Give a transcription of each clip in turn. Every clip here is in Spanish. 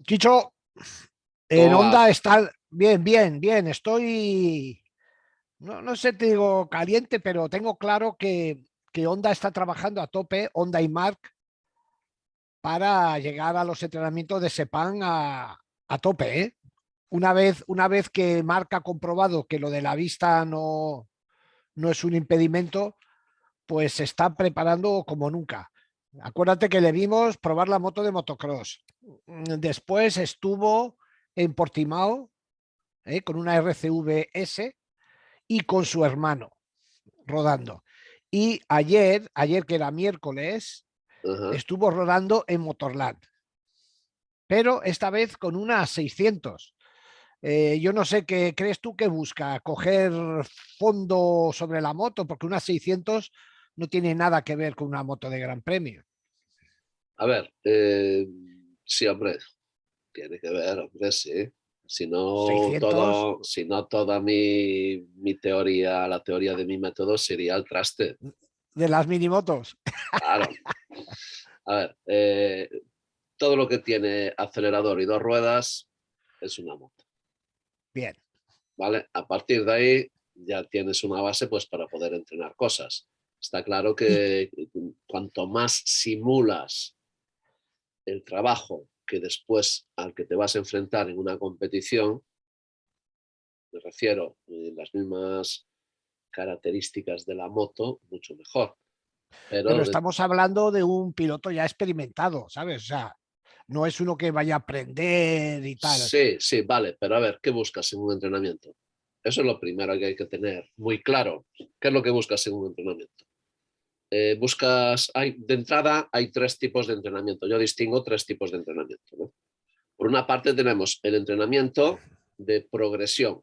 Chicho, en ¿Cómo Honda vas? está bien, bien, bien. Estoy, no sé, te digo caliente, pero tengo claro que Honda está trabajando a tope, Honda y Mark, para llegar a los entrenamientos de Sepang a tope, ¿eh? Una vez que Mark ha comprobado que lo de la vista no es un impedimento, pues se está preparando como nunca. Acuérdate que le vimos probar la moto de motocross. Después estuvo en Portimao, con una RCV S y con su hermano rodando. Y ayer que era miércoles, Ajá. estuvo rodando en Motorland, pero esta vez con una 600. Yo no sé qué crees tú que busca, coger fondo sobre la moto, porque una 600 no tiene nada que ver con una moto de gran premio. A ver, sí, hombre, tiene que ver, hombre, sí. Seiscientos Si no toda mi teoría, la teoría de mi método sería el traste. de las minimotos. Claro. A ver, todo lo que tiene acelerador y dos ruedas es una moto, Bien. ¿vale? A partir de ahí ya tienes una base pues para poder entrenar cosas. Está claro Y que cuanto más simulas el trabajo que después al que te vas a enfrentar en una competición, me refiero las mismas características de la moto, mucho mejor. pero Pero estamos hablando de un piloto ya experimentado, ¿sabes? O sea, no es uno que vaya a aprender y tal. sí, sí, vale, pero a ver, ¿qué buscas en un entrenamiento? Eso es lo primero que hay que tener muy claro. ¿Qué es lo que buscas en un entrenamiento? De entrada hay tres tipos de entrenamiento. Yo distingo tres tipos de entrenamiento, ¿no? Por una parte tenemos el entrenamiento de progresión.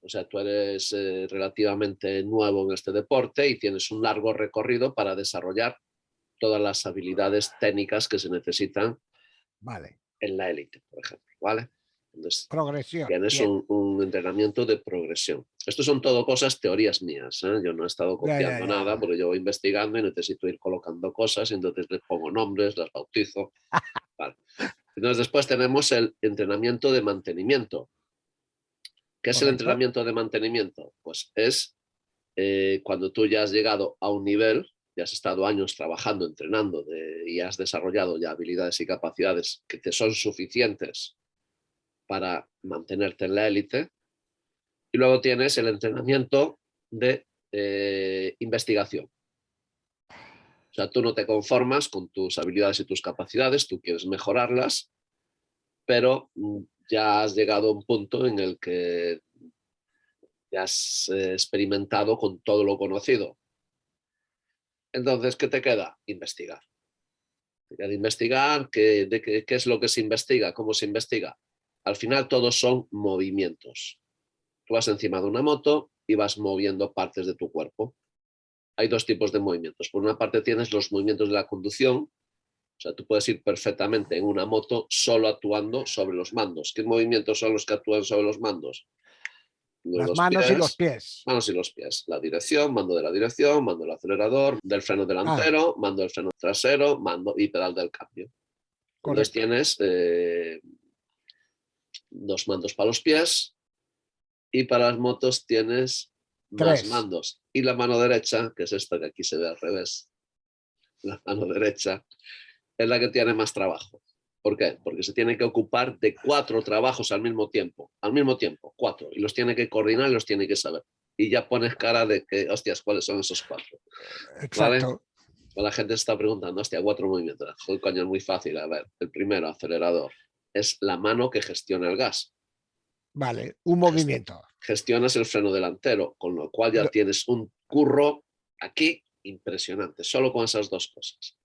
O sea, tú eres relativamente nuevo en este deporte y tienes un largo recorrido para desarrollar todas las habilidades técnicas que se necesitan Vale. en la élite, por ejemplo, ¿vale? Entonces, Progresión. tienes Bien. un entrenamiento de progresión. Esto son todo cosas, teorías mías. ¿Eh? Yo no he estado Ya, ya, copiando nada ya. porque yo voy investigando y necesito ir colocando cosas, y entonces les pongo nombres, las bautizo. Vale. Entonces, después tenemos el entrenamiento de mantenimiento. ¿Qué es el Correcto. entrenamiento de mantenimiento? Pues es cuando tú ya has llegado a un nivel, ya has estado años trabajando, entrenando y has desarrollado ya habilidades y capacidades que te son suficientes para mantenerte en la élite. Y luego tienes el entrenamiento de investigación. O sea, tú no te conformas con tus habilidades y tus capacidades, tú quieres mejorarlas, pero ya has llegado a un punto en el que ya has experimentado con todo lo conocido. Entonces, ¿qué te queda? Investigar. Te queda investigar qué es lo que se investiga, cómo se investiga. Al final todos son movimientos. Tú vas encima de una moto y vas moviendo partes de tu cuerpo. Hay dos tipos de movimientos. Por una parte tienes los movimientos de la conducción, o sea, tú puedes ir perfectamente en una moto solo actuando sobre los mandos. ¿Qué movimientos son los que actúan sobre los mandos? Las Los manos y los pies, pies. manos y los pies. La dirección, mando de la dirección, mando del acelerador, del freno Ah, delantero, mando del freno trasero, mando y pedal del cambio. Entonces correcto. tienes dos mandos para los pies y para las motos tienes más Tres. mandos. Y la mano derecha, que es esta que aquí se ve al revés, la mano derecha, es la que tiene más trabajo. ¿Por qué? Porque se tiene que ocupar de cuatro trabajos al mismo tiempo, cuatro, y los tiene que coordinar y los tiene que saber. Y ya pones cara de que, hostias, ¿cuáles son esos cuatro? ¿Vale? Exacto. Pues la gente se está preguntando, hostia, cuatro movimientos. Joder, coño, es muy fácil. A ver, el primero, acelerador, es la mano que gestiona el gas. Vale. Un movimiento. Gestionas el freno delantero, con lo cual ya Lo- tienes un curro aquí impresionante, solo con esas dos cosas.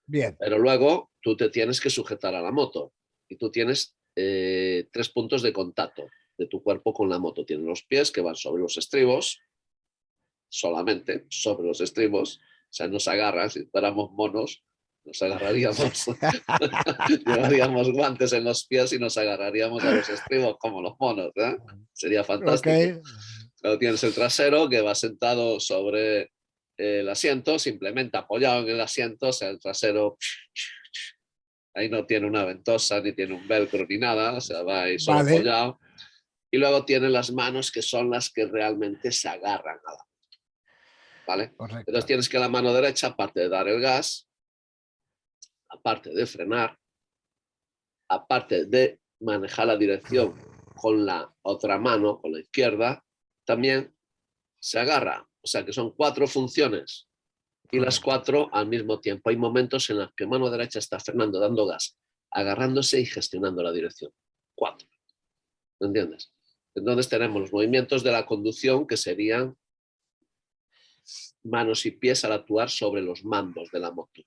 Bien. Pero luego tú te tienes que sujetar a la moto y tú tienes tres puntos de contacto de tu cuerpo con la moto. Tienes los pies que van sobre los estribos, solamente sobre los estribos, o sea, nos agarran, si fuéramos monos, nos agarraríamos, llevaríamos guantes en los pies y nos agarraríamos a los estribos como los monos, ¿eh? Sería Ok. fantástico. Luego tienes el trasero que va sentado sobre el asiento, simplemente apoyado en el asiento, o sea, el trasero Ahí no tiene una ventosa, ni tiene un velcro, ni nada, o sea, va ahí solo Vale, apoyado. Y luego tiene las manos que son las que realmente se agarran a la, ¿vale? Entonces correcto. tienes que la mano derecha, aparte de dar el gas, aparte de frenar, aparte de manejar la dirección con la otra mano, con la izquierda, también se agarra. O sea que son 4 funciones y las Correcto. 4 al mismo tiempo. Hay momentos en los que mano derecha está frenando, dando gas, agarrándose y gestionando la dirección. 4. ¿Me entiendes? Entonces tenemos los movimientos de la conducción que serían manos y pies al actuar sobre los mandos de la moto.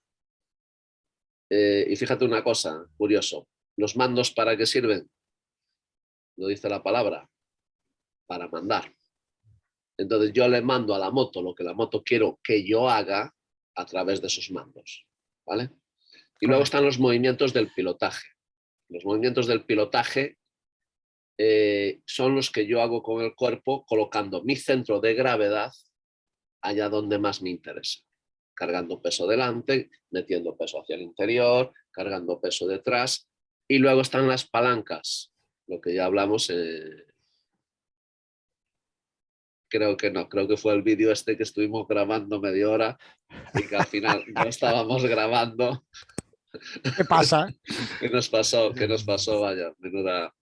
Y fíjate una cosa, curioso. ¿Los mandos para qué sirven? Lo dice la palabra, para mandar. Entonces yo le mando a la moto lo que la moto quiero que yo haga a través de esos mandos. ¿Vale? Y luego están Correcto. los movimientos del pilotaje. Los movimientos del pilotaje son los que yo hago con el cuerpo colocando mi centro de gravedad allá donde más me interesa. Cargando peso delante, metiendo peso hacia el interior, cargando peso detrás. Y luego están las palancas, lo que ya hablamos creo que no, creo que fue el vídeo este que estuvimos grabando media hora y que al final no estábamos grabando. ¿Qué pasa? ¿Qué nos pasó? ¿Qué nos pasó? Vaya, menuda,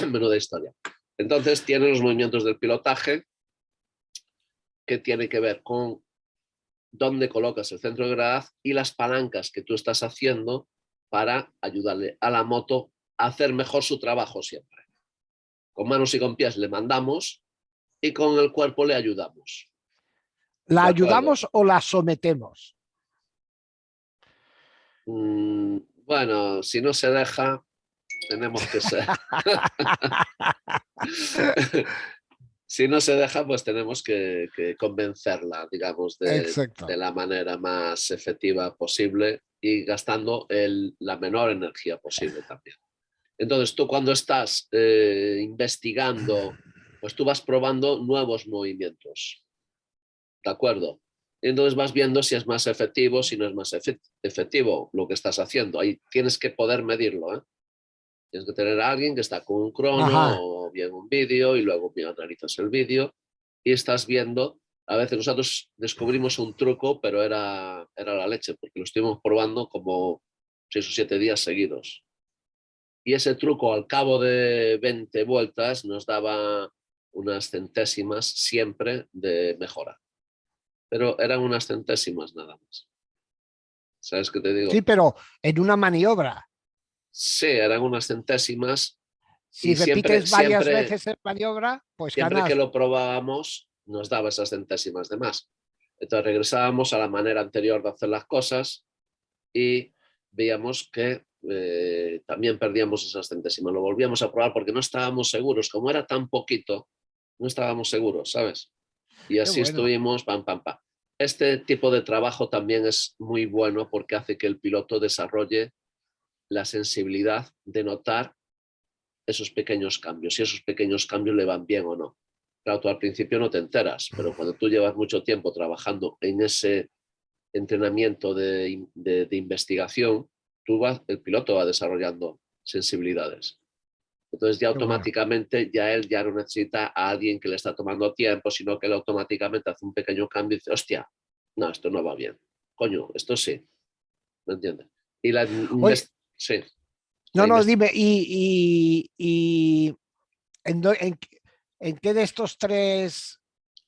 menuda historia. Entonces tiene los movimientos del pilotaje que tiene que ver con dónde colocas el centro de gravedad y las palancas que tú estás haciendo para ayudarle a la moto a hacer mejor su trabajo siempre. Con manos y con pies le mandamos y con el cuerpo le ayudamos. ¿La ¿De acuerdo? ayudamos o la sometemos? Bueno, si no se deja, tenemos que ser. Si no se deja, pues tenemos que convencerla, digamos, de Exacto. la manera más efectiva posible y gastando la menor energía posible también. Entonces, tú cuando estás investigando, pues tú vas probando nuevos movimientos, ¿de acuerdo? Entonces vas viendo si es más efectivo, si no es más efectivo lo que estás haciendo. Ahí tienes que poder medirlo, ¿eh? Tienes que tener a alguien que está con un crono Ajá. o bien un vídeo y luego analizas el vídeo y estás viendo. A veces nosotros descubrimos un truco, pero era la leche, porque lo estuvimos probando como 6 o 7 días seguidos. Y ese truco al cabo de 20 vueltas nos daba unas centésimas siempre de mejora. Pero eran unas centésimas nada más. ¿Sabes qué te Sí, digo? pero en una maniobra. Sí, eran unas centésimas Si y siempre, repites varias siempre veces en maniobra, pues siempre que ganas. lo probábamos nos daba esas centésimas de más. Entonces regresábamos a la manera anterior de hacer las cosas y veíamos que también perdíamos esas centésimas. Lo volvíamos a probar porque no estábamos seguros. Como era tan poquito, no estábamos seguros, ¿sabes? Y Qué así bueno. estuvimos, pam, pam, pam. Este tipo de trabajo también es muy bueno porque hace que el piloto desarrolle la sensibilidad de notar esos pequeños cambios, si esos pequeños cambios le van bien o no. Claro, tú al principio no te enteras, pero cuando tú llevas mucho tiempo trabajando en ese entrenamiento de investigación, el piloto va desarrollando sensibilidades. Entonces ya Qué bueno. automáticamente ya él ya no necesita a alguien que le está tomando tiempo, sino que él automáticamente hace un pequeño cambio y dice, hostia, no, esto no va bien. Coño, esto sí, ¿me entiendes? Y Oye, sí, la no, no, dime, y en qué de estos tres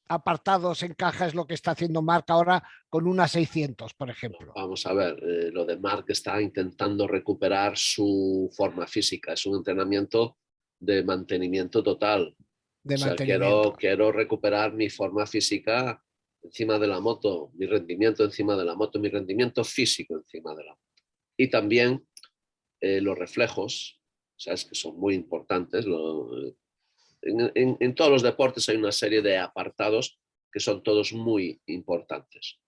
apartados encaja es lo que está haciendo Marc ahora con una 600, por ejemplo, vamos a ver, lo de Mark está intentando recuperar su forma física, es un entrenamiento de mantenimiento total. de O sea, mantenimiento? quiero recuperar mi forma física encima de la moto, mi rendimiento encima de la moto, mi rendimiento físico encima de la moto. Y también los reflejos, sabes que son muy importantes. En todos los deportes hay una serie de apartados que son todos muy importantes.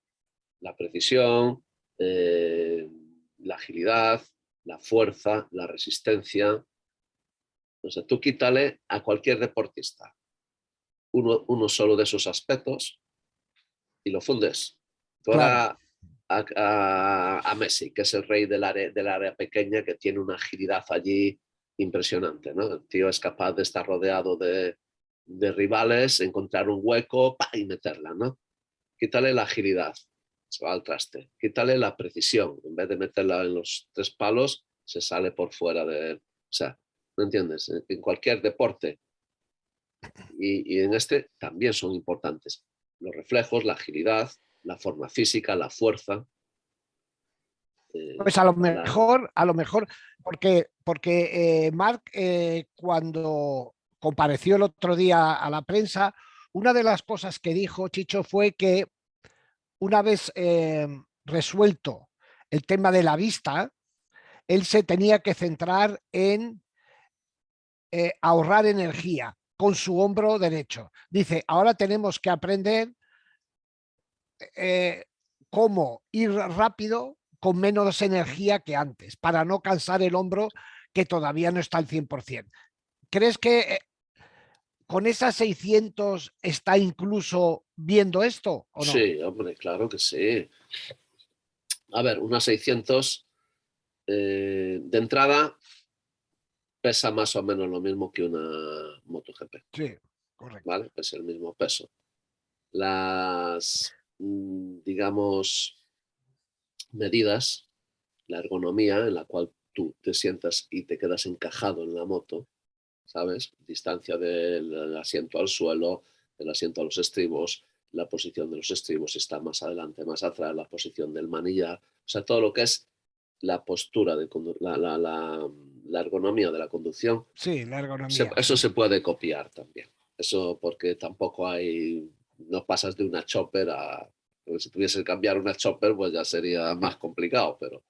La precisión, la agilidad, la fuerza, la resistencia. O sea, tú quítale a cualquier deportista uno solo de esos aspectos y lo fundes. Tú Claro, ahora a Messi, que es el rey del área pequeña, que tiene una agilidad allí impresionante, ¿no? El tío es capaz de estar rodeado de rivales, encontrar un hueco y meterla, ¿no? Quítale la agilidad, se va al traste. Quítale la precisión, en vez de meterla en los 3 palos, se sale por fuera de... O sea, ¿me entiendes? En cualquier deporte y en este también son importantes los reflejos, la agilidad, la forma física, la fuerza. Pues La... a lo mejor, porque Marc, cuando compareció el otro día a la prensa, una de las cosas que dijo Chicho fue que una vez resuelto el tema de la vista, él se tenía que centrar en ahorrar energía con su hombro derecho. Dice, ahora tenemos que aprender eh, cómo ir rápido con menos energía que antes, para no cansar el hombro que todavía no está al 100%. ¿Crees que con esas 600 está incluso viendo esto o no? Sí, hombre, claro que sí. A ver, unas 600 de entrada pesa más o menos lo mismo que una MotoGP, Sí, correcto. ¿vale? Es el mismo peso. Las, digamos, medidas, la ergonomía en la cual tú te sientas y te quedas encajado en la moto, ¿sabes? Distancia del asiento al suelo, del asiento a los estribos, la posición de los estribos, si está más adelante, más atrás, la posición del manillar, o sea, todo lo que es la postura, la ergonomía de la conducción, Sí, la ergonomía, eso sí. se puede copiar también. Eso porque tampoco hay, no pasas de una chopper a, si tuviese que cambiar una chopper, pues ya sería más complicado, pero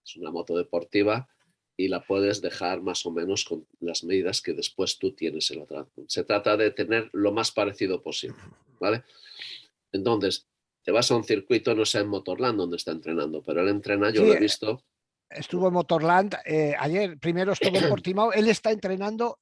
es una moto deportiva y la puedes dejar más o menos con las medidas que después tú tienes en otra. Se trata de tener lo más parecido posible, ¿vale? Entonces, te vas a un circuito, no sé en Motorland donde está entrenando, pero él entrena, yo lo Sí, he visto. estuvo en Motorland ayer, primero estuvo en Portimao, él está entrenando,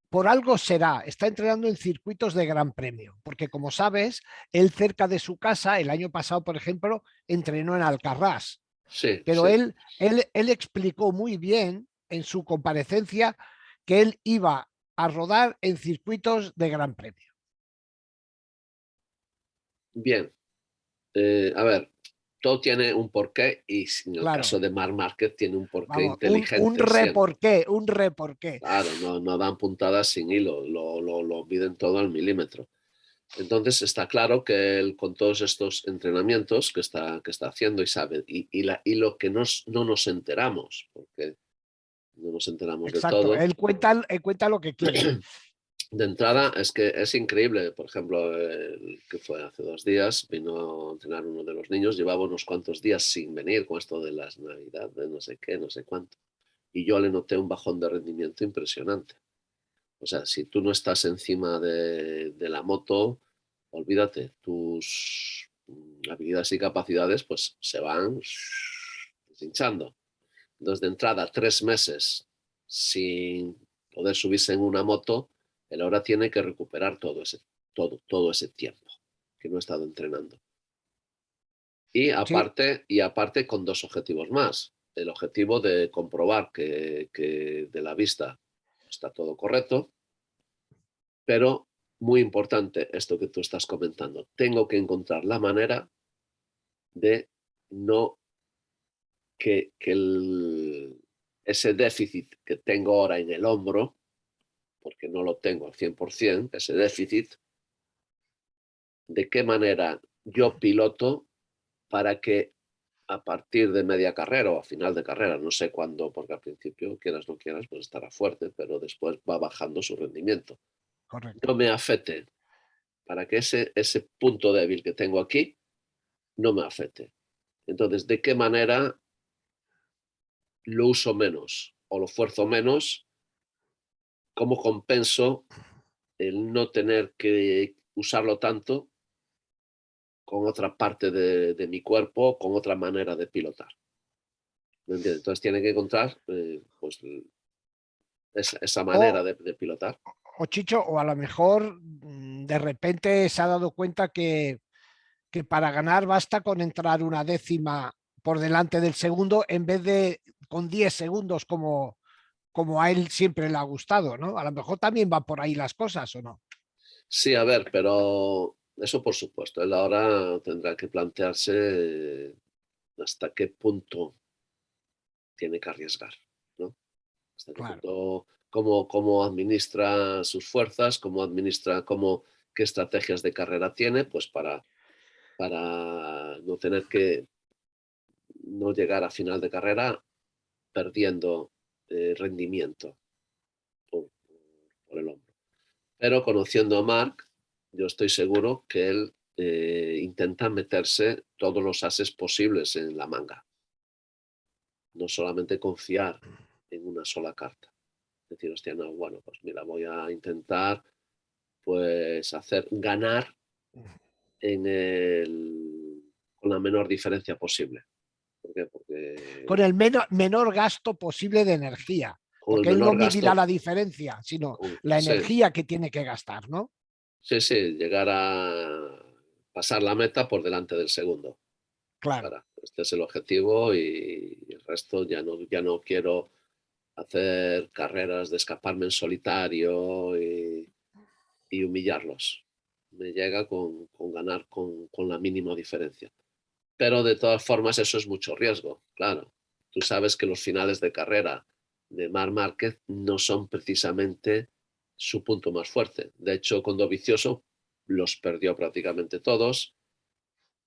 por algo será, está entrenando en circuitos de Gran Premio, porque como sabes, él cerca de su casa, el año pasado, por ejemplo, entrenó en Alcarrás, Sí, pero sí, él explicó muy bien en su comparecencia que él iba a rodar en circuitos de Gran Premio. bien. A ver, todo tiene un porqué y en el Claro, caso de Marc Márquez tiene un porqué vamos, un inteligente siempre. reporqué, un reporqué. Claro, no, no dan puntadas sin hilo, lo miden todo al milímetro. Entonces está claro que él con todos estos entrenamientos que está haciendo y sabe, y lo que no nos enteramos, porque no nos enteramos de Exacto, todo, él cuenta lo que quiere. de entrada es que es increíble. Por ejemplo, el que fue hace 2 días, vino a entrenar uno de los niños, llevaba unos cuantos días sin venir con esto de las navidades, no sé qué, no sé cuánto. Y yo le noté un bajón de rendimiento impresionante. O sea, si tú no estás encima de la moto, olvídate, tus habilidades y capacidades pues se van deshinchando. Entonces, de entrada, 3 meses sin poder subirse en una moto, él ahora tiene que recuperar todo ese tiempo que no ha estado entrenando. Sí, Y aparte con 2 objetivos más. El objetivo de comprobar que de la vista está todo correcto, pero muy importante esto que tú estás comentando. Tengo que encontrar la manera de no que ese déficit que tengo ahora en el hombro, porque no lo tengo al 100%, ese déficit, de qué manera yo piloto para que a partir de media carrera o a final de carrera, no sé cuándo, porque al principio, quieras o no quieras, pues estará fuerte, pero después va bajando su rendimiento. correcto. No me afecte, para que ese punto débil que tengo aquí no me afecte. Entonces, ¿de qué manera lo uso menos o lo fuerzo menos? ¿Cómo compenso el no tener que usarlo tanto con otra parte de mi cuerpo, con otra manera de pilotar? ¿Me entiendes? Entonces tiene que encontrar pues, esa manera O, de pilotar. o Chicho, o a lo mejor de repente se ha dado cuenta que para ganar basta con entrar una décima por delante del segundo en vez de con 10 segundos como a él siempre le ha gustado, ¿no? A lo mejor también va por ahí las cosas, ¿o no? Sí, a ver, pero eso por supuesto. Él ahora tendrá que plantearse hasta qué punto tiene que arriesgar, ¿no? Hasta qué Claro. punto, cómo administra sus fuerzas, cómo administra, qué estrategias de carrera tiene, pues para no tener que no llegar a final de carrera perdiendo rendimiento por, por el hombro. Pero conociendo a Mark, yo estoy seguro que él intenta meterse todos los ases posibles en la manga. No solamente confiar en una sola carta. Decir, hostia, no, bueno, pues mira, voy a intentar pues hacer ganar con la menor diferencia posible. ¿Por qué? Con Porque el menor gasto posible de energía, con el porque él no menor medirá gasto, la diferencia, sino la sí, energía que tiene que gastar, ¿no? sí, sí, llegar a pasar la meta por delante del segundo. Claro. Este es el objetivo y el resto ya no quiero hacer carreras de escaparme en solitario y humillarlos. Me llega con ganar con la mínima diferencia. Pero de todas formas eso es mucho riesgo, claro. Tú sabes que los finales de carrera de Marc Márquez no son precisamente su punto más fuerte. De hecho, con Dovizioso los perdió prácticamente todos.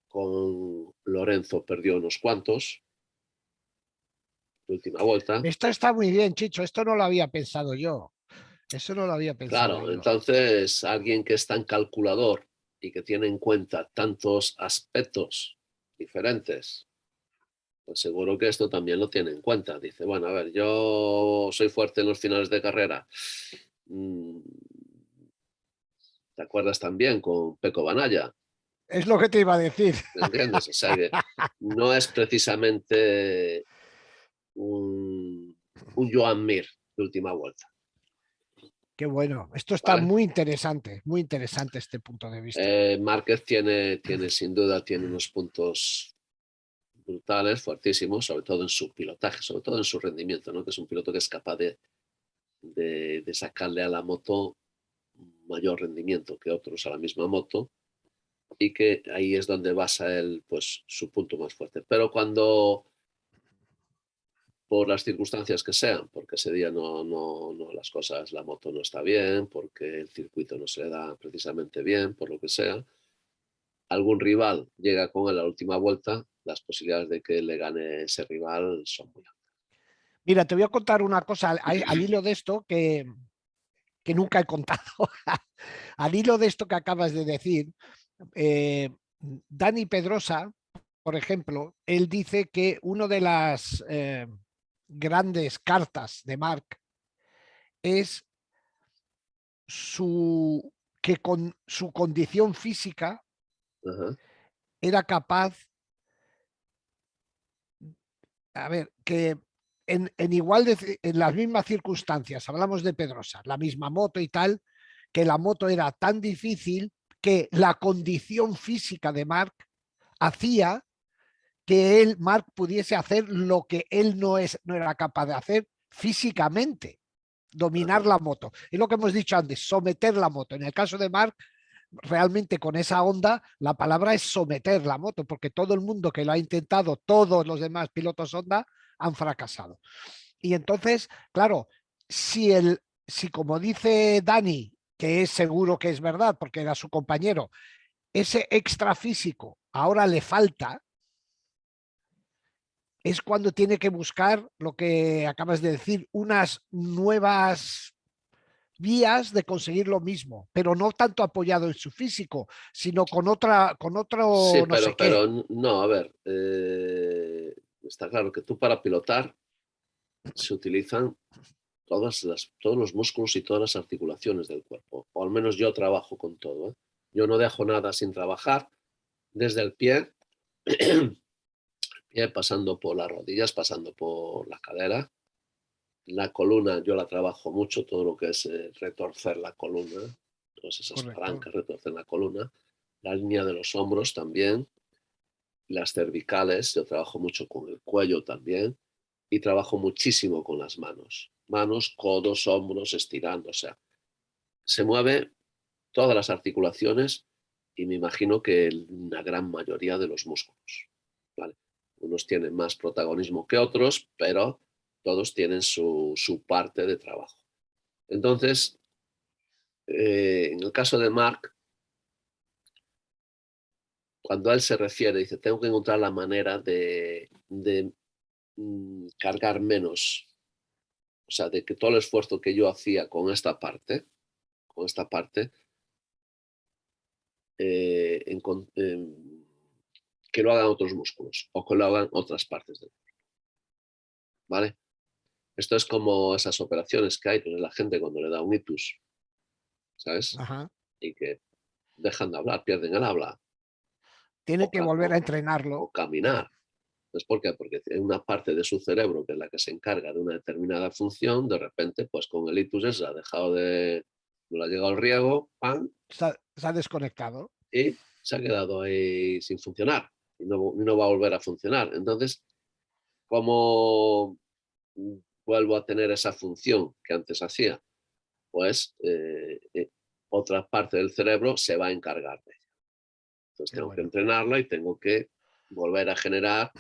Con Lorenzo perdió unos cuantos, la última vuelta. Esto está muy bien, Chicho. Esto no lo había pensado yo. Eso no lo había pensado Claro, yo. entonces alguien que es tan calculador y que tiene en cuenta tantos aspectos diferentes, pues seguro que esto también lo tiene en cuenta. Dice, bueno, a ver, yo soy fuerte en los finales de carrera. Mm, ¿Te acuerdas también con Peco Banaya? Es lo que te iba a decir. ¿Me entiendes? O sea que no es precisamente un Joan Mir de última vuelta. Qué bueno. Esto está ¿Vale? muy interesante este punto de vista. Márquez tiene sin duda tiene unos puntos brutales, fuertísimos, sobre todo en su pilotaje, sobre todo en su rendimiento, ¿no? Que es un piloto que es capaz de sacarle a la moto mayor rendimiento que otros a la misma moto y que ahí es donde basa él pues, su punto más fuerte. Pero cuando, por las circunstancias que sean, porque ese día no las cosas, la moto no está bien, porque el circuito no se le da precisamente bien, por lo que sea, algún rival llega con él a la última vuelta, las posibilidades de que le gane ese rival son muy altas. Mira, te voy a contar una cosa al hilo de esto que nunca he contado. Al hilo de esto que acabas de decir, eh, Dani Pedrosa, por ejemplo, él dice que una de las grandes cartas de Mark es que con su condición física Ajá, era capaz, a ver, que en las mismas circunstancias, hablamos de Pedrosa, la misma moto y tal, que la moto era tan difícil que la condición física de Mark hacía que Mark, pudiese hacer lo que él no era capaz de hacer físicamente, dominar ajá. la moto. Es lo que hemos dicho antes, someter la moto. En el caso de Mark, realmente con esa Honda, la palabra es someter la moto, porque todo el mundo que lo ha intentado, todos los demás pilotos Honda, han fracasado. Y entonces, claro, si como dice Dani, que es seguro que es verdad, porque era su compañero, ese extra físico ahora le falta, es cuando tiene que buscar lo que acabas de decir, unas nuevas vías de conseguir lo mismo, pero no tanto apoyado en su físico, sino con Sí, otro no sé qué. pero no, a ver, está claro que tú para pilotar se utilizan todos los músculos y todas las articulaciones del cuerpo, o al menos yo trabajo con todo, ¿eh? Yo no dejo nada sin trabajar, desde el pie, pie pasando por las rodillas, pasando por la cadera. La columna yo la trabajo mucho, todo lo que es retorcer la columna, todas esas Correcto. palancas retorcen la columna. la línea de los hombros también, las cervicales, yo trabajo mucho con el cuello también y trabajo muchísimo con las manos. Manos, codos, hombros, estirando, o sea, se mueve todas las articulaciones y me imagino que una gran mayoría de los músculos. ¿Vale? Unos tienen más protagonismo que otros, pero todos tienen su parte de trabajo. Entonces, en el caso de Mark, cuando a él se refiere, dice, tengo que encontrar la manera de cargar menos, o sea, de que todo el esfuerzo que yo hacía con esta parte, que lo hagan otros músculos o que lo hagan otras partes del cuerpo, ¿vale? Esto es como esas operaciones que hay con la gente cuando le da un ictus, ¿sabes? Ajá. Y que dejan de hablar, pierden el habla Tiene o, que volver a entrenarlo. o caminar. ¿Es por qué? Porque hay una parte de su cerebro que es la que se encarga de una determinada función, de repente, pues con el ictus ese ha dejado de, no le ha llegado el riego, ¡pam! Se ha desconectado. Y se ha quedado ahí sin funcionar y no va a volver a funcionar. Entonces, ¿cómo vuelvo a tener esa función que antes hacía? Pues otra parte del cerebro se va a encargar de ella. Entonces Qué tengo que bueno. entrenarla y tengo que volver a generar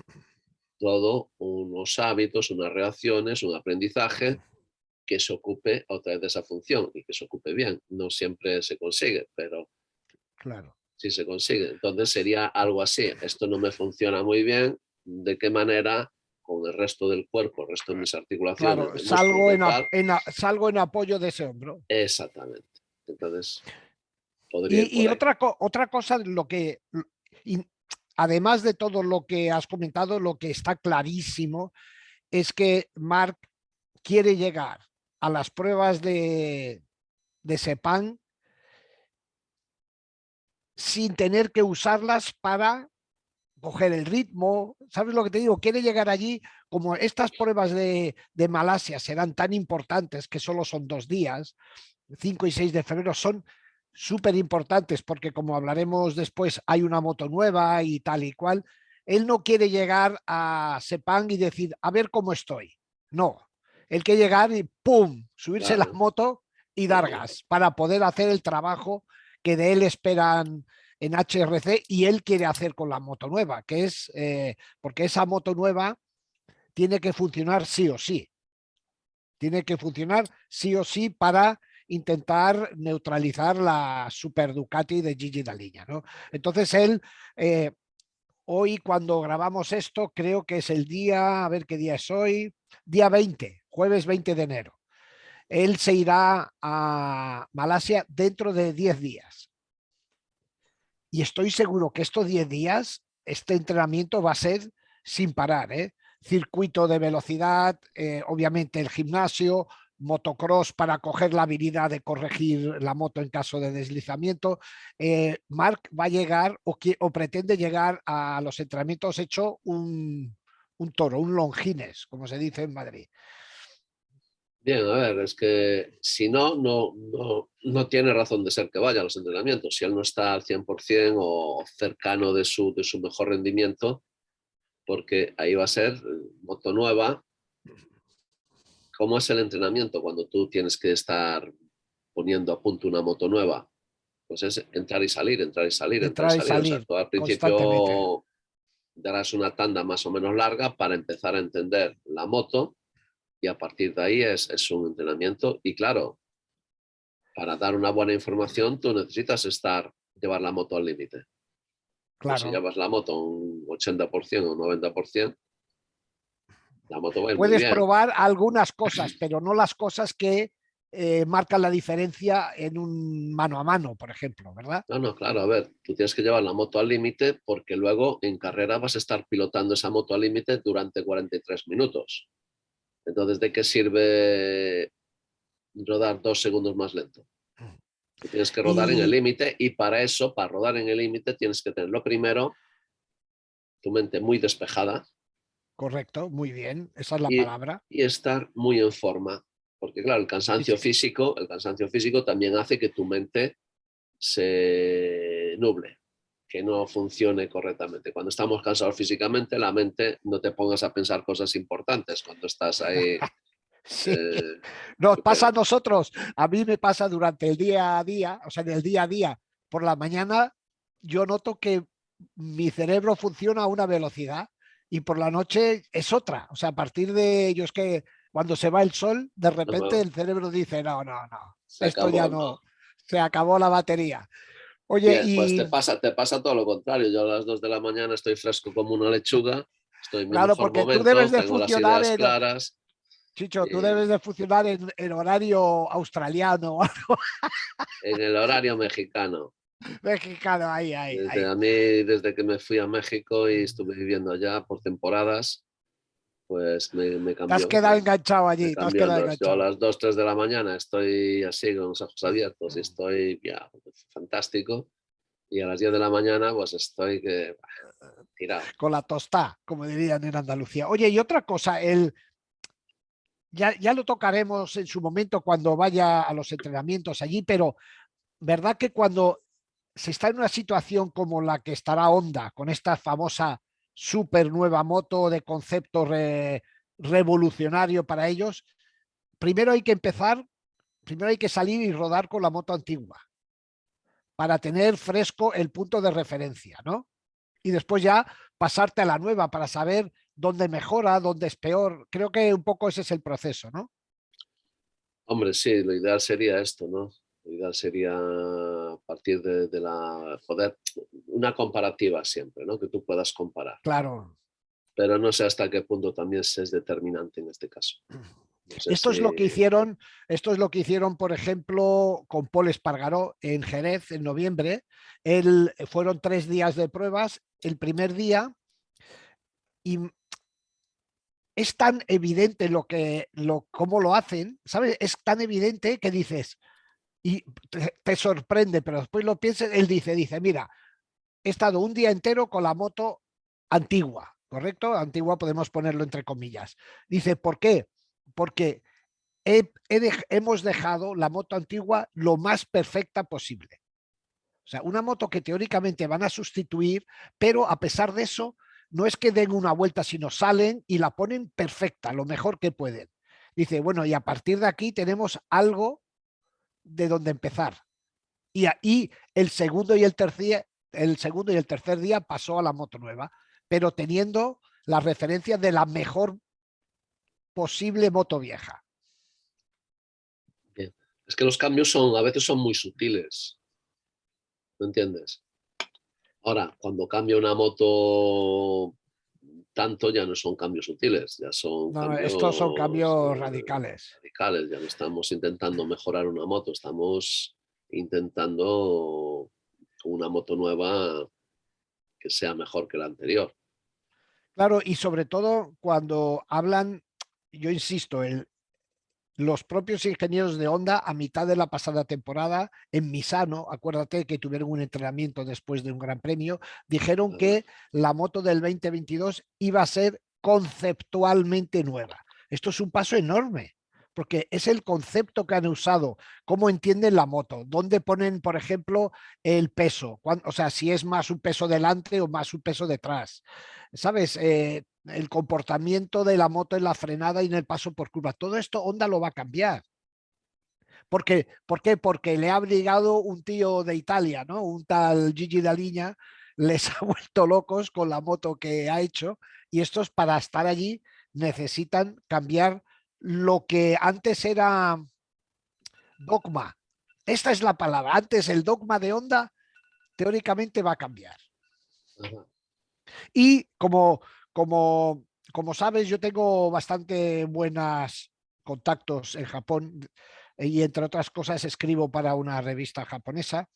todo unos hábitos, unas reacciones, un aprendizaje que se ocupe otra vez de esa función y que se ocupe bien. No siempre se consigue, pero Claro. sí se consigue. Entonces sería algo así. Esto no me funciona muy bien. ¿De qué manera con el resto del cuerpo, el resto de mis articulaciones, Claro, de músculos, de tal? salgo en apoyo de ese hombro. Exactamente. Entonces podría ir Y por ahí. otra cosa, y además de todo lo que has comentado, lo que está clarísimo es que Mark quiere llegar a las pruebas de Sepang sin tener que usarlas para coger el ritmo. ¿Sabes lo que te digo? Quiere llegar allí, como estas pruebas de Malasia serán tan importantes, que solo son 2 días, 5 y 6 de febrero, son súper importantes porque, como hablaremos después, hay una moto nueva y tal y cual. Él no quiere llegar a Sepang y decir, a ver cómo estoy. No, él quiere llegar y ¡pum! Subirse la Claro, moto y dar claro. gas para poder hacer el trabajo que de él esperan en HRC y él quiere hacer con la moto nueva, que es porque esa moto nueva tiene que funcionar sí o sí. Tiene que funcionar sí o sí para intentar neutralizar la Super Ducati de Gigi Dall'Igna, ¿no? Entonces él, hoy cuando grabamos esto, creo que es el día, a ver qué día es hoy, día 20, jueves 20 de enero. Él se irá a Malasia dentro de 10 días. Y estoy seguro que estos 10 días, este entrenamiento va a ser sin parar, ¿eh? Circuito de velocidad, obviamente el gimnasio, motocross para coger la habilidad de corregir la moto en caso de deslizamiento. Mark va a llegar o pretende llegar a los entrenamientos hecho un toro, un longines, como se dice en Madrid. Bien, a ver, es que si no tiene razón de ser que vaya a los entrenamientos. Si él no está al 100% o cercano de su mejor rendimiento, porque ahí va a ser moto nueva. ¿Cómo es el entrenamiento cuando tú tienes que estar poniendo a punto una moto nueva? Pues es entrar y salir, entrar y salir, entrar y Entrar y salir. O sea, salir tú al constantemente. principio darás una tanda más o menos larga para empezar a entender la moto y a partir de ahí es un entrenamiento. Y claro, para dar una buena información tú necesitas llevar la moto al límite. Pues si Claro. llevas la moto un 80% o un 90%, la moto va a ir muy Puedes bien. probar algunas cosas, pero no las cosas que marcan la diferencia en un mano a mano, por ejemplo, ¿verdad? No, no, claro, a ver, tú tienes que llevar la moto al límite porque luego en carrera vas a estar pilotando esa moto al límite durante 43 minutos. Entonces, ¿de qué sirve rodar 2 segundos más lento? Tú tienes que rodar en el Y límite y para eso, para rodar en el límite, tienes que tener lo primero, tu mente muy despejada correcto, muy bien, esa es la y, palabra. y estar muy en forma. Porque claro, Sí, sí, el cansancio físico también hace que tu mente se nuble. que no funcione correctamente. Cuando estamos cansados físicamente, la mente no te pongas a pensar cosas importantes cuando estás ahí. Sí, nos Súper. pasa a nosotros, a mí me pasa durante el día a día, o sea, en el día a día, por la mañana, yo noto que mi cerebro funciona a una velocidad y por la noche es otra. O sea, a partir de yo es que cuando se va el sol, de repente Ajá. el cerebro dice, no, no, no, Se esto ya acabó, no, ¿no? se acabó la batería. Oye, Bien, pues y te pasa todo lo contrario. Yo a las 2 de la mañana estoy fresco como una lechuga, estoy en mi claro, mejor porque tú debes momento, de tengo las funcionar ideas en, claras. Chicho, tú debes Y de funcionar en horario australiano o algo en el horario mexicano. mexicano, ahí, ahí, Desde ahí. a mí, desde que me fui a México y estuve viviendo allá por temporadas, pues me Te has cambió, quedado enganchado me allí, te has cambió. quedado Entonces, yo a enganchado. las 2 3 de la mañana estoy así con los ojos abiertos y estoy ya fantástico. Y a las 10 de la mañana pues estoy que, tirado. Con la tostá, como dirían en Andalucía. Oye, y otra cosa, ya lo tocaremos en su momento cuando vaya a los entrenamientos allí, pero ¿verdad que cuando se está en una situación como la que estará Honda, con esta famosa super nueva moto de concepto revolucionario para ellos, primero hay que empezar, primero hay que salir y rodar con la moto antigua para tener fresco el punto de referencia, ¿no? Y después ya pasarte a la nueva para saber dónde mejora, dónde es peor. Creo que un poco ese es el proceso, ¿no? Hombre, sí, lo ideal sería esto, ¿no? Lo ideal sería a partir de la poder, una comparativa siempre, ¿no? Que tú puedas comparar. Claro. Pero no sé hasta qué punto también se es determinante en este caso. No sé Esto si. es lo que hicieron, esto es lo que hicieron, por ejemplo, con Paul Espargaró en Jerez en noviembre. Fueron 3 días de pruebas. El primer día, y es tan evidente cómo lo hacen, ¿sabes? Es tan evidente que dices, y te sorprende, pero después lo piensas, él dice, mira, he estado un día entero con la moto antigua, ¿correcto? Antigua podemos ponerlo entre comillas. Dice, ¿por qué? Porque hemos dejado la moto antigua lo más perfecta posible. O sea, una moto que teóricamente van a sustituir, pero a pesar de eso, no es que den una vuelta, sino salen y la ponen perfecta, lo mejor que pueden. Dice, bueno, y a partir de aquí tenemos algo de donde empezar. Y ahí el segundo y el tercer día pasó a la moto nueva, pero teniendo las referencias de la mejor posible moto vieja. Bien. Es que los cambios a veces son muy sutiles, ¿me entiendes? Ahora, cuando cambia una moto tanto, ya no son cambios sutiles, ya son No, estos son cambios cambios radicales. radicales. Ya no estamos intentando mejorar una moto, estamos intentando una moto nueva que sea mejor que la anterior. Claro, y sobre todo cuando hablan, yo insisto, los propios ingenieros de Honda a mitad de la pasada temporada en Misano, acuérdate que tuvieron un entrenamiento después de un gran premio, dijeron que la moto del 2022 iba a ser conceptualmente nueva. Esto es un paso enorme, porque es el concepto que han usado, cómo entienden la moto, dónde ponen, por ejemplo, el peso, o sea, si es más un peso delante o más un peso detrás. ¿Sabes? El comportamiento de la moto en la frenada y en el paso por curva. Todo esto Honda lo va a cambiar. ¿Por qué? Porque le ha obligado un tío de Italia, ¿no? Un tal Gigi Daliña, les ha vuelto locos con la moto que ha hecho y estos para estar allí necesitan cambiar lo que antes era dogma. Esta es la palabra. Antes el dogma de Honda teóricamente va a cambiar. Ajá. Y como sabes, yo tengo bastante buenos contactos en Japón y entre otras cosas escribo para una revista japonesa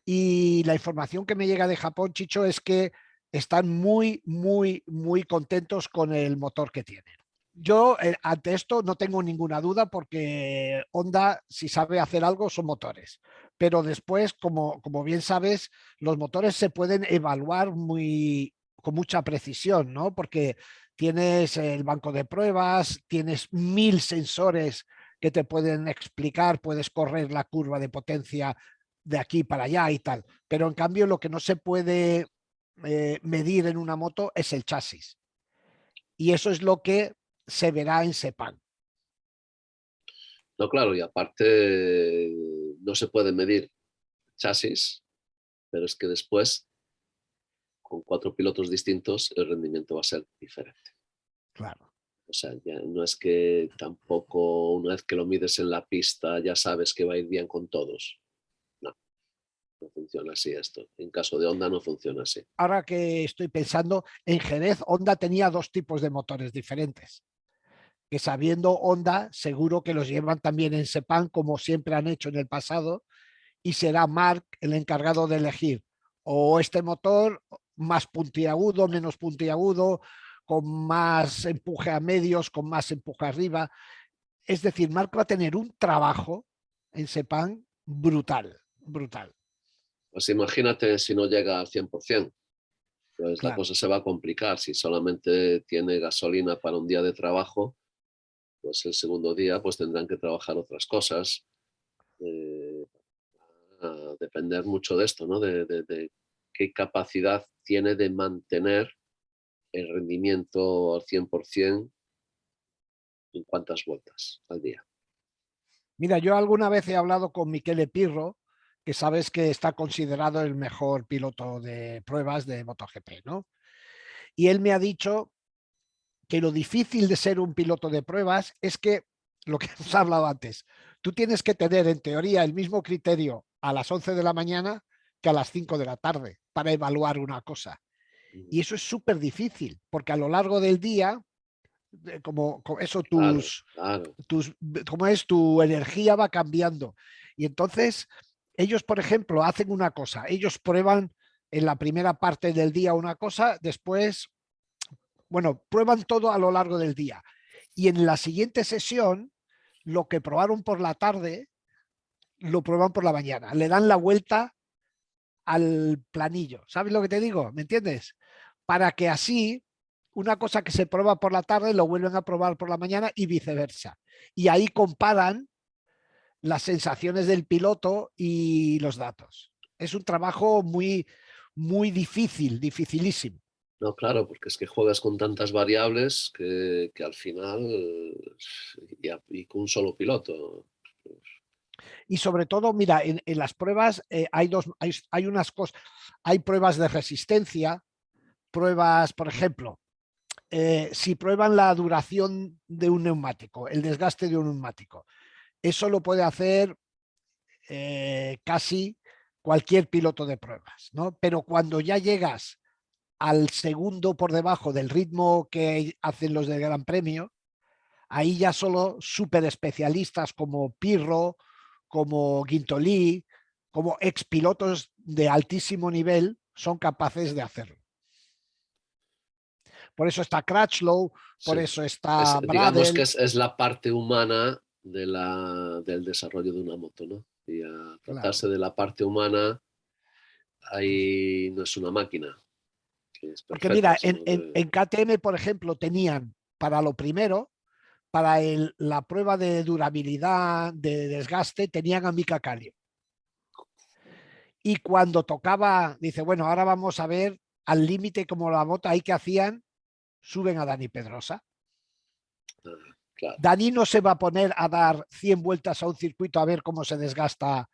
y la información que me llega de Japón, Chicho, es que están muy, muy, muy contentos con el motor que tienen. Yo ante esto no tengo ninguna duda porque Honda, si sabe hacer algo, son motores. Pero después, como bien sabes, los motores se pueden evaluar con mucha precisión, ¿no? Porque tienes el banco de pruebas, tienes 1000 sensores que te pueden explicar, puedes correr la curva de potencia de aquí para allá y tal. Pero en cambio lo que no se puede medir en una moto es el chasis. Y eso es lo que se verá en Sepang. No, claro, y aparte no se puede medir chasis, pero es que después, con 4 pilotos distintos, el rendimiento va a ser diferente. Claro. O sea, ya no es que tampoco una vez que lo mides en la pista ya sabes que va a ir bien con todos. No, no funciona así esto. En caso de Honda no funciona así. Ahora que estoy pensando, en Jerez Honda tenía dos tipos de motores diferentes, que sabiendo Honda seguro que los llevan también en Sepang como siempre han hecho en el pasado, y será Mark el encargado de elegir o este motor más puntiagudo, menos puntiagudo, con más empuje a medios, con más empuje arriba. Es decir, Mark va a tener un trabajo en Sepang brutal, brutal. Pues imagínate si no llega al 100%, pues la Claro. cosa se va a complicar. Si solamente tiene gasolina para un día de trabajo, pues el segundo día pues tendrán que trabajar otras cosas. Eh, a depender mucho de esto, ¿no? De qué capacidad tiene de mantener el rendimiento al 100% en cuántas vueltas al día. Mira, yo alguna vez he hablado con Michele Pirro, que sabes que está considerado el mejor piloto de pruebas de MotoGP, ¿no? Y él me ha dicho que lo difícil de ser un piloto de pruebas es que, lo que hemos hablado antes, tú tienes que tener en teoría el mismo criterio a las 11 de la mañana que a las 5 de la tarde para evaluar una cosa. Y eso es súper difícil, porque a lo largo del día, como eso, Claro, claro. como es, tu energía va cambiando. Y entonces, ellos, por ejemplo, hacen una cosa, ellos prueban en la primera parte del día una cosa, después, bueno, prueban todo a lo largo del día. Y en la siguiente sesión, lo que probaron por la tarde, lo prueban por la mañana. Le dan la vuelta al planillo. ¿Sabes lo que te digo? ¿Me entiendes? Para que así una cosa que se prueba por la tarde lo vuelven a probar por la mañana y viceversa. Y ahí comparan las sensaciones del piloto y los datos. Es un trabajo muy, muy difícil, dificilísimo. No, claro, porque es que juegas con tantas variables que al final y con un solo piloto. Y sobre todo, mira, en las pruebas hay unas cosas, hay pruebas de resistencia, pruebas, por ejemplo, si prueban la duración de un neumático, el desgaste de un neumático, eso lo puede hacer casi cualquier piloto de pruebas, ¿no? Pero cuando ya llegas al segundo por debajo del ritmo que hacen los del Gran Premio, ahí ya solo súper especialistas como Pirro, como Guintolí, como expilotos de altísimo nivel son capaces de hacerlo. Por eso está Crutchlow, por Sí. eso está Digamos que Bradel. es la parte humana del desarrollo de una moto, ¿no? Y a Claro. tratarse de la parte humana, ahí no es una máquina que es Porque perfecta, mira, sino que... en KTM, por ejemplo, tenían para lo primero, para la prueba de durabilidad, de desgaste, tenían a Mika Kallio. Y cuando tocaba, dice, bueno, ahora vamos a ver al límite como la moto ahí que hacían, suben a Dani Pedrosa. Claro. Dani no se va a poner a dar 100 vueltas a un circuito a ver cómo se desgasta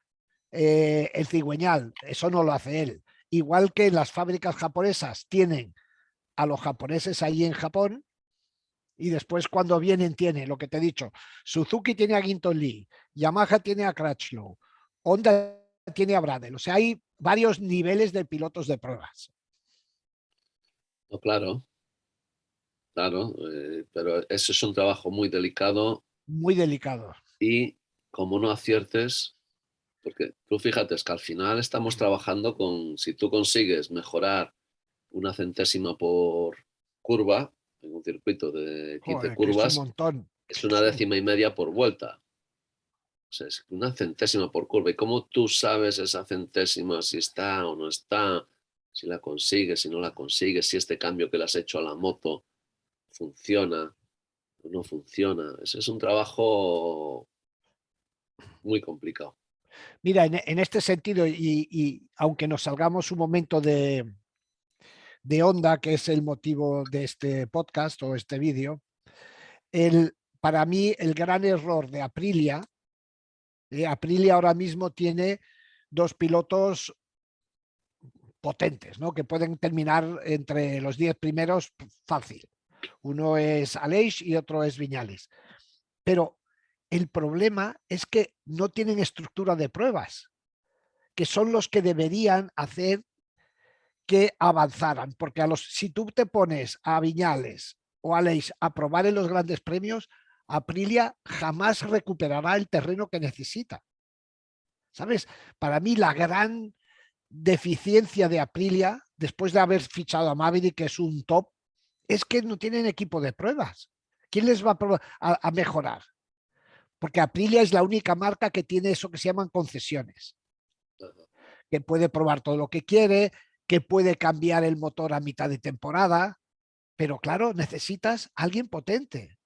el cigüeñal. Eso no lo hace él. Igual que las fábricas japonesas tienen a los japoneses ahí en Japón y después cuando vienen tiene lo que te he dicho. Suzuki tiene a Ginton Lee, Yamaha tiene a Crutchlow, Honda tiene a Bradel. O sea, hay varios niveles de pilotos de pruebas. No, claro, claro, pero eso es un trabajo muy delicado Muy delicado. y como no aciertes, porque tú fíjate, es que al final estamos trabajando con, si tú consigues mejorar una centésima por curva en un circuito de 15 Joder, que es un curvas, montón. es una décima y media por vuelta. O sea, es una centésima por curva. ¿Y cómo tú sabes esa centésima si está o no está? Si la consigues, si no la consigues, si este cambio que le has hecho a la moto funciona o no funciona. Ese es un trabajo muy complicado. Mira, en este sentido, y aunque nos salgamos un momento de Honda, que es el motivo de este podcast o este vídeo, para mí el gran error de Aprilia, Aprilia ahora mismo tiene dos pilotos potentes, ¿no? Que pueden terminar entre los 10 primeros fácil. Uno es Aleix y otro es Viñales. Pero el problema es que no tienen estructura de pruebas, que son los que deberían hacer que avanzaran, porque si tú te pones a Viñales o a Aleix a probar en los grandes premios, Aprilia jamás recuperará el terreno que necesita. ¿Sabes? Para mí la gran deficiencia de Aprilia, después de haber fichado a Maverick, que es un top, es que no tienen equipo de pruebas. ¿Quién les va a mejorar? Porque Aprilia es la única marca que tiene eso que se llaman concesiones, que puede probar todo lo que quiere, que puede cambiar el motor a mitad de temporada, pero claro, necesitas a alguien potente.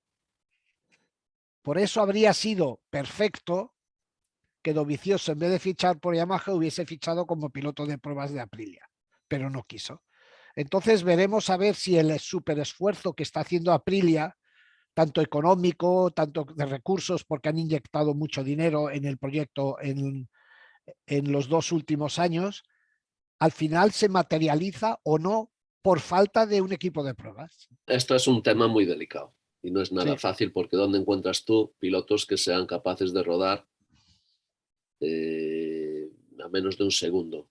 Por eso habría sido perfecto que Dovizioso, en vez de fichar por Yamaha, hubiese fichado como piloto de pruebas de Aprilia, pero no quiso. Entonces veremos a ver si el super esfuerzo que está haciendo Aprilia, tanto económico, tanto de recursos, porque han inyectado mucho dinero en el proyecto en los 2 últimos años, al final se materializa o no por falta de un equipo de pruebas. Esto es un tema muy delicado y no es nada Sí. fácil porque ¿dónde encuentras tú pilotos que sean capaces de rodar a menos de un segundo?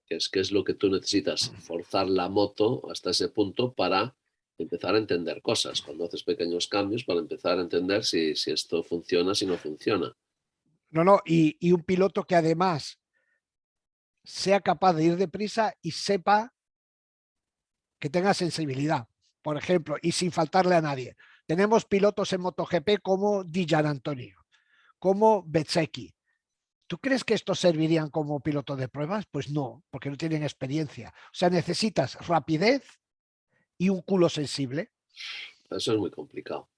Que es lo que tú necesitas, forzar la moto hasta ese punto para empezar a entender cosas, cuando haces pequeños cambios, para empezar a entender si esto funciona, si no funciona. No, no, y un piloto que además sea capaz de ir deprisa y sepa que tenga sensibilidad, por ejemplo, y sin faltarle a nadie. Tenemos pilotos en MotoGP como Di Gianantonio, como Bezzecchi. ¿Tú crees que estos servirían como piloto de pruebas? Pues no, porque no tienen experiencia. O sea, necesitas rapidez y un culo sensible. Eso es muy complicado.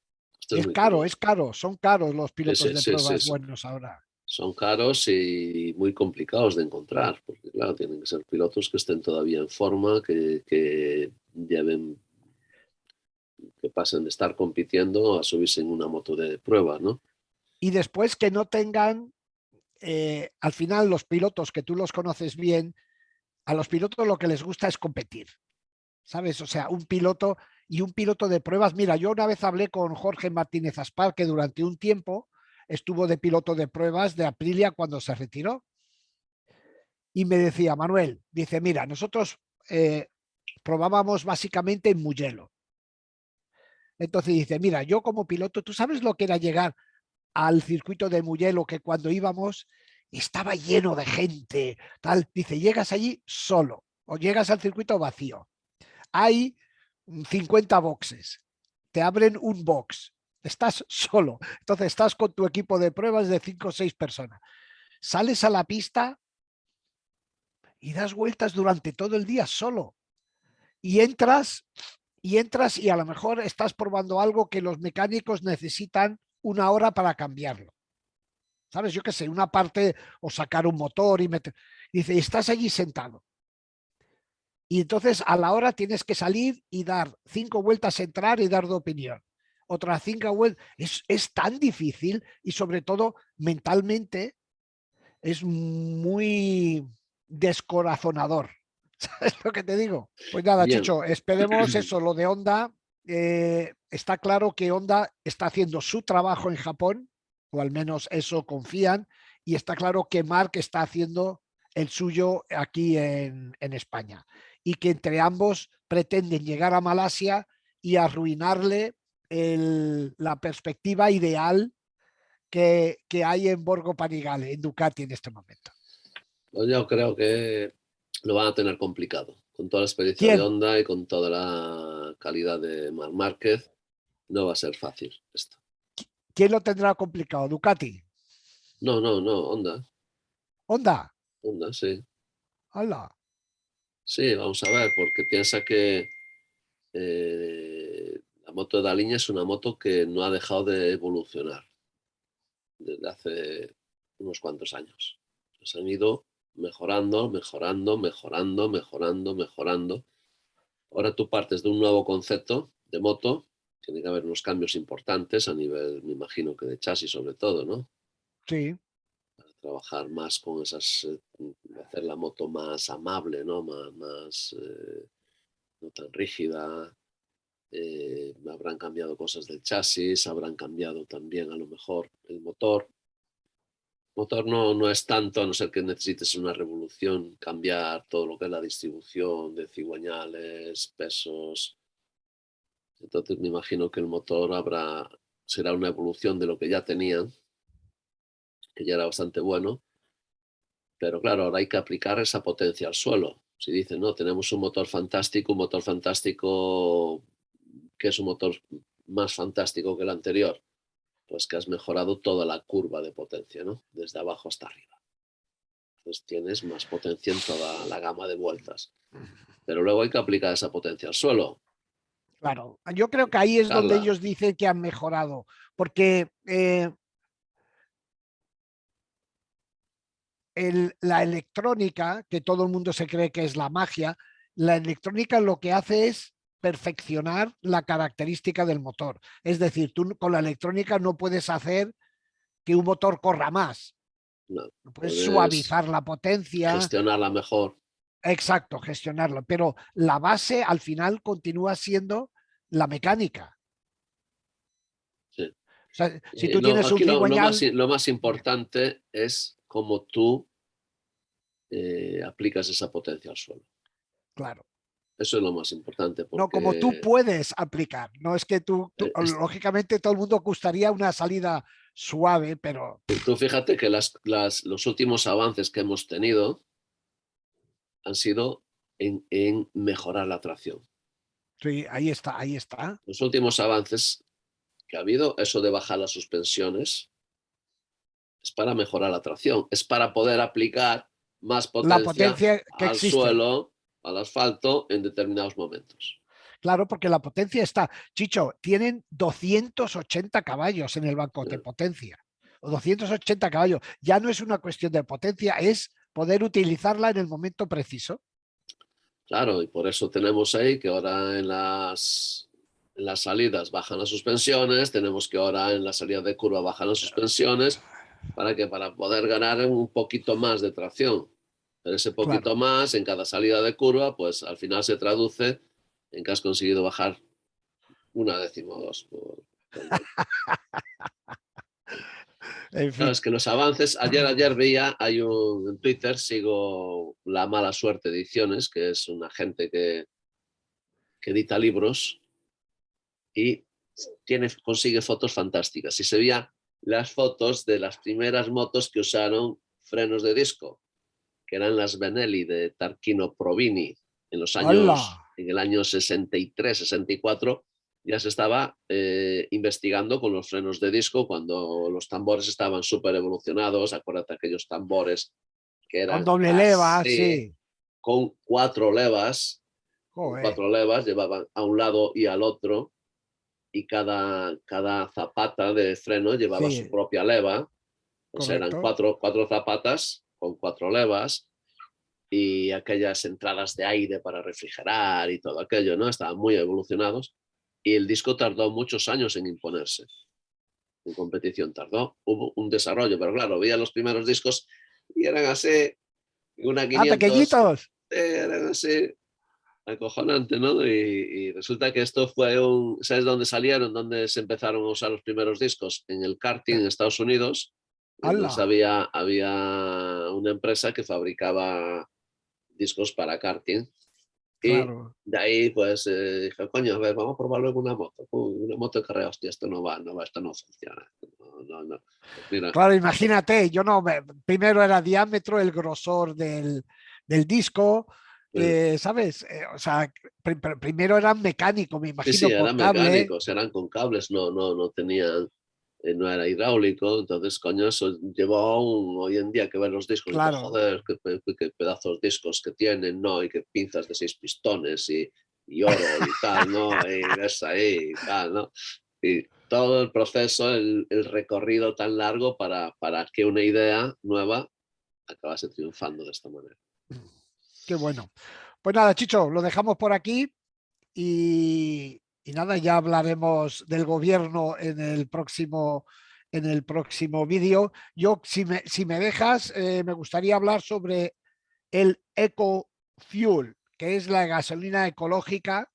Esto es muy Es caro, son caros los sí, pilotos sí, de sí, sí, pruebas sí. buenos ahora. Son caros y muy complicados de encontrar, porque claro, tienen que ser pilotos que estén todavía en forma, que lleven, que pasen de estar compitiendo a subirse en una moto de prueba, ¿no? Y después que no tengan, al final los pilotos que tú los conoces bien, a los pilotos lo que les gusta es competir, ¿sabes? O sea, un piloto y un piloto de pruebas. Mira, yo una vez hablé con Jorge Martínez Aspar, que durante un tiempo estuvo de piloto de pruebas de Aprilia cuando se retiró. Y me decía, Manuel, dice, mira, nosotros probábamos básicamente en Mugello. Entonces dice, mira, yo como piloto, ¿tú sabes lo que era llegar al circuito de Mugello, que cuando íbamos estaba lleno de gente? Tal, dice, llegas allí solo o llegas al circuito vacío. Hay 50 boxes, te abren un box, estás solo, entonces estás con tu equipo de pruebas de 5 o 6 personas. Sales a la pista y das vueltas durante todo el día solo. Y y a lo mejor estás probando algo que los mecánicos necesitan una hora para cambiarlo. ¿Sabes? Yo qué sé, una parte o sacar un motor y meter. Y dice, y estás allí sentado. Y entonces a la hora tienes que salir y dar 5 vueltas, entrar y dar de opinión. Otras 5 vueltas. Es tan difícil y sobre todo mentalmente es muy descorazonador. ¿Sabes lo que te digo? Pues nada, Bien, Chicho, esperemos eso, lo de Honda. Está claro que Honda está haciendo su trabajo en Japón, o al menos eso confían, y está claro que Mark está haciendo el suyo aquí en España. Y que entre ambos pretenden llegar a Malasia y arruinarle la perspectiva ideal que hay en Borgo Panigale, en Ducati en este momento. pues yo creo que lo van a tener complicado. Con toda la experiencia de ¿Quién? Honda y con toda la calidad de Marc Márquez, no va a ser fácil esto. ¿Quién lo tendrá complicado? ¿Ducati? No, no, no, Honda, ¿Honda? Honda, sí. ¡Hala! Sí, vamos a ver, porque piensa que la moto de Daliña es una moto que no ha dejado de evolucionar desde hace unos cuantos años. Se han ido mejorando, mejorando, mejorando, mejorando, mejorando. Ahora tú partes de un nuevo concepto de moto, tiene que haber unos cambios importantes a nivel, me imagino que de chasis sobre todo, ¿no? Sí, Para trabajar más con esas, hacer la moto más amable, ¿no? No tan rígida. Habrán cambiado cosas del chasis, habrán cambiado también a lo mejor el motor. El motor no es tanto, a no ser que necesites una revolución, cambiar todo lo que es la distribución de cigüeñales, pesos. Entonces me imagino que el motor será una evolución de lo que ya tenían, que ya era bastante bueno, pero claro, ahora hay que aplicar esa potencia al suelo. Si dicen, no, tenemos un motor fantástico, que es un motor más fantástico que el anterior, pues que has mejorado toda la curva de potencia, ¿no? Desde abajo hasta arriba. Entonces tienes más potencia en toda la gama de vueltas. Pero luego hay que aplicar esa potencia al suelo. claro. Yo creo que ahí es donde Carla, ellos dicen que han mejorado, porque la electrónica, que todo el mundo se cree que es la magia, la electrónica lo que hace es perfeccionar la característica del motor. Es decir, tú con la electrónica no puedes hacer que un motor corra más, no, puedes puedes suavizar la potencia, gestionarla mejor. exacto, gestionarlo, pero la base al final continúa siendo la mecánica. Sí. O sea, si tú No, tienes un aquí cigüeñal, lo más importante es cómo tú aplicas esa potencia al suelo. claro, Eso es lo más importante no como tú porque puedes aplicar, no es que lógicamente todo el mundo gustaría una salida suave, pero tú fíjate que los últimos avances que hemos tenido han sido en mejorar la tracción. sí, ahí está, ahí está. Los últimos avances que ha habido, eso de bajar las suspensiones, es para mejorar la tracción, es para poder aplicar más La potencia potencia que al existe, suelo, al asfalto, en determinados momentos. claro, porque la potencia está. Chicho, tienen 280 caballos en el banco de Eh, potencia, o 280 caballos. Ya no es una cuestión de potencia, es poder utilizarla en el momento preciso. Claro, y por eso tenemos ahí que ahora en las salidas bajan las suspensiones, tenemos que ahora en la salida de curva bajan las suspensiones, para poder ganar un poquito más de tracción. Pero ese Claro. poquito más en cada salida de curva, pues al final se traduce en que has conseguido bajar una décima o dos por vuelta. En Claro, fin. es que los avances, ayer veía, en Twitter, sigo La Mala Suerte Ediciones, que es una gente que edita libros y consigue fotos fantásticas. Y se veía las fotos de las primeras motos que usaron frenos de disco, que eran las Benelli de Tarquino Provini ¡Hala! en el año 63, 64, ya se estaba investigando con los frenos de disco cuando los tambores estaban súper evolucionados. Acuérdate aquellos tambores que Con eran doble leva, así, sí. con Joder, cuatro levas, llevaban a un lado y al otro, y cada zapata de freno llevaba su sí, propia leva. Pues eran correcto. cuatro zapatas con cuatro levas y aquellas entradas de aire para refrigerar y todo aquello, ¿no? Estaban muy evolucionados y el disco tardó muchos años en imponerse. En competición hubo un desarrollo, pero claro, veía los primeros discos y eran así, una Ah, 500, pequeñitos. eran así, acojonante, ¿no? Y resulta que esto fue ¿sabes dónde salieron? ¿Dónde se empezaron a usar los primeros discos? En el karting en Estados Unidos. Entonces ¡Hala! había una empresa que fabricaba discos para karting y Claro. de ahí pues dije, coño, a ver, vamos a probarlo en una moto. Una moto de carrera, hostia, esto no va, esto no funciona. No. Pues mira, Claro, imagínate, yo no, primero era diámetro, el grosor del disco, eh, ¿sabes? O sea, primero eran mecánico, me sí, imagino, por eran cable. mecánicos, eran con cables, no tenían, no era hidráulico, entonces, coño, eso llevó hoy en día que ver los discos y dices, Claro, joder, qué pedazos discos que tienen, ¿no? Y que pinzas de 6 pistones y oro y tal, ¿no? Y ves ahí y tal, ¿no? y todo el proceso, el recorrido tan largo para que una idea nueva acabase triunfando de esta manera. Qué bueno. Pues nada, Chicho, lo dejamos por aquí y nada, ya hablaremos del gobierno en el próximo vídeo. Yo, si me dejas, me gustaría hablar sobre el ecofuel, que es la gasolina ecológica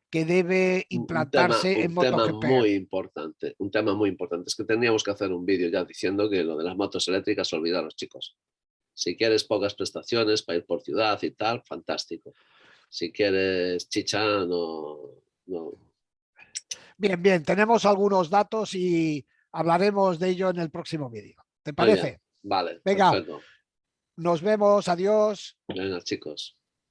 que debe implantarse en Un tema MotoGP. muy importante, un tema muy importante. Es que tendríamos que hacer un vídeo ya diciendo que lo de las motos eléctricas, olvidaros, chicos. Si quieres pocas prestaciones para ir por ciudad y tal, fantástico. Si quieres chicha, no. Bien, bien, tenemos algunos datos y hablaremos de ello en el próximo vídeo. ¿Te Muy bien, parece? vale, Venga, perfecto. nos vemos, adiós. Venga, chicos.